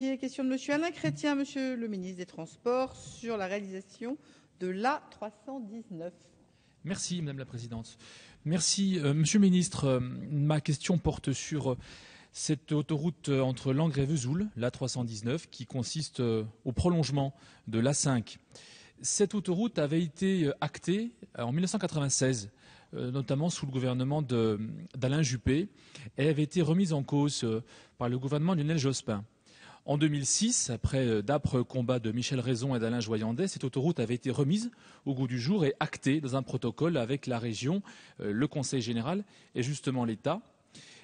Question de Monsieur Alain Chrétien, Monsieur le ministre des Transports, sur la réalisation de l'A319. Merci Madame la Présidente. Merci Monsieur le Ministre. Ma question porte sur cette autoroute entre Langres et Vesoul, l'A319, qui consiste au prolongement de l'A5. Cette autoroute avait été actée en 1996, notamment sous le gouvernement d'Alain Juppé, et avait été remise en cause par le gouvernement de Lionel Jospin. En 2006, après d'âpres combats de Michel Raison et d'Alain Joyandet, cette autoroute avait été remise au goût du jour et actée dans un protocole avec la région, le Conseil général et justement l'État.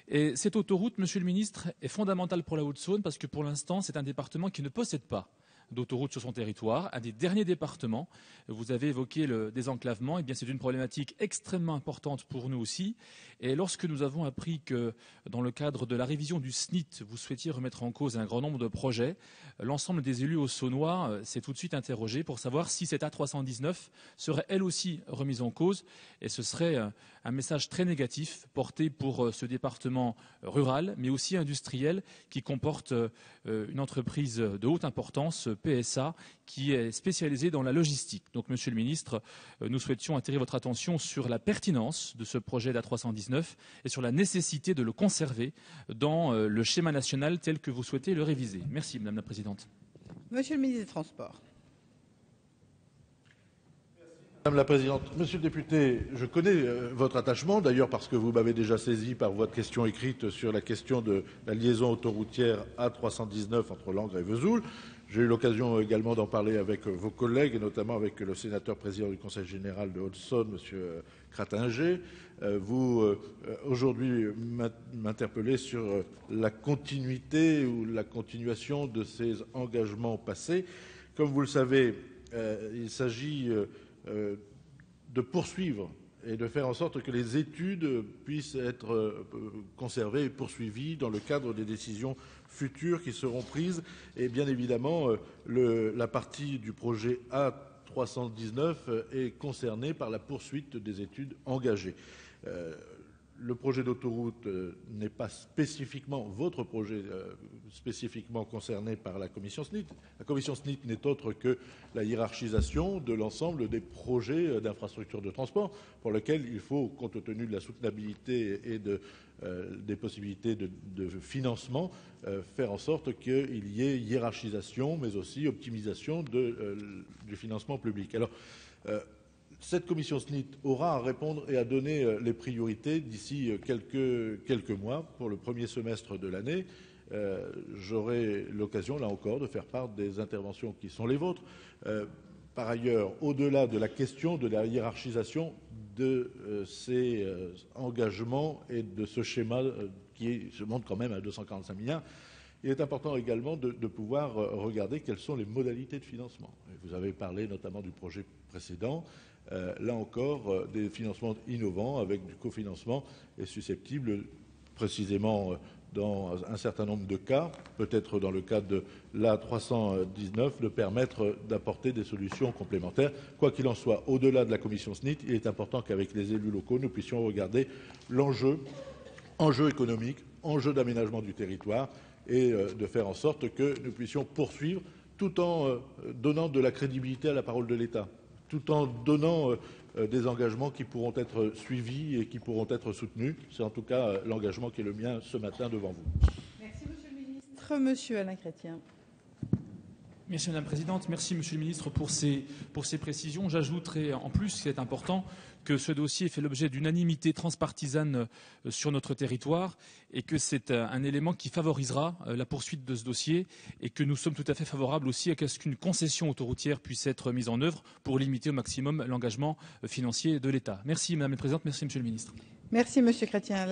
Et cette autoroute, Monsieur le ministre, est fondamentale pour la Haute-Saône parce que pour l'instant, c'est un département qui ne possède pas d'autoroute sur son territoire, un des derniers départements. Vous avez évoqué le désenclavement, et bien c'est une problématique extrêmement importante pour nous aussi. Et lorsque nous avons appris que dans le cadre de la révision du SNIT, vous souhaitiez remettre en cause un grand nombre de projets, l'ensemble des élus haut-saônois s'est tout de suite interrogé pour savoir si cette A319 serait elle aussi remise en cause. Et ce serait un message très négatif porté pour ce département rural, mais aussi industriel, qui comporte une entreprise de haute importance, PSA, qui est spécialisée dans la logistique. Donc, Monsieur le Ministre, nous souhaitions attirer votre attention sur la pertinence de ce projet d'A319 et sur la nécessité de le conserver dans le schéma national tel que vous souhaitez le réviser. Merci, Madame la Présidente. Monsieur le ministre des Transports. Madame la Présidente, Monsieur le député, je connais votre attachement, d'ailleurs parce que vous m'avez déjà saisi par votre question écrite sur la question de la liaison autoroutière A319 entre Langres et Vesoul. J'ai eu l'occasion également d'en parler avec vos collègues, et notamment avec le sénateur président du Conseil général de Haute-Saône, Monsieur Cratinger. Vous, aujourd'hui, m'interpellez sur la continuité ou la continuation de ces engagements passés. Comme vous le savez, il s'agit de poursuivre et de faire en sorte que les études puissent être conservées et poursuivies dans le cadre des décisions futures qui seront prises. Et bien évidemment, la partie du projet A319 est concernée par la poursuite des études engagées. Le projet d'autoroute n'est pas spécifiquement, votre projet spécifiquement concerné par la commission SNIT. La commission SNIT n'est autre que la hiérarchisation de l'ensemble des projets d'infrastructures de transport pour lesquels il faut, compte tenu de la soutenabilité et des possibilités de financement, faire en sorte qu'il y ait hiérarchisation, mais aussi optimisation du financement public. Alors, cette commission SNIT aura à répondre et à donner les priorités d'ici quelques mois pour le premier semestre de l'année. J'aurai l'occasion, là encore, de faire part des interventions qui sont les vôtres. Par ailleurs, au-delà de la question de la hiérarchisation de ces engagements et de ce schéma qui se monte quand même à 245 milliards, il est important également de pouvoir regarder quelles sont les modalités de financement. Vous avez parlé notamment du projet précédent. Là encore, des financements innovants avec du cofinancement est susceptible, précisément dans un certain nombre de cas, peut-être dans le cadre de l'A319, de permettre d'apporter des solutions complémentaires. Quoi qu'il en soit, au-delà de la commission SNIT, il est important qu'avec les élus locaux, nous puissions regarder enjeu économique, enjeu d'aménagement du territoire, et de faire en sorte que nous puissions poursuivre tout en donnant de la crédibilité à la parole de l'État, tout en donnant des engagements qui pourront être suivis et qui pourront être soutenus. C'est en tout cas l'engagement qui est le mien ce matin devant vous. Merci Monsieur le ministre. Monsieur Alain Chrétien. Merci Madame la Présidente, merci Monsieur le Ministre pour ces précisions. J'ajouterai en plus, ce qui est important, que ce dossier fait l'objet d'unanimité transpartisane sur notre territoire et que c'est un élément qui favorisera la poursuite de ce dossier et que nous sommes tout à fait favorables aussi à ce qu'une concession autoroutière puisse être mise en œuvre pour limiter au maximum l'engagement financier de l'État. Merci Madame la Présidente, merci Monsieur le Ministre. Merci Monsieur Chrétien.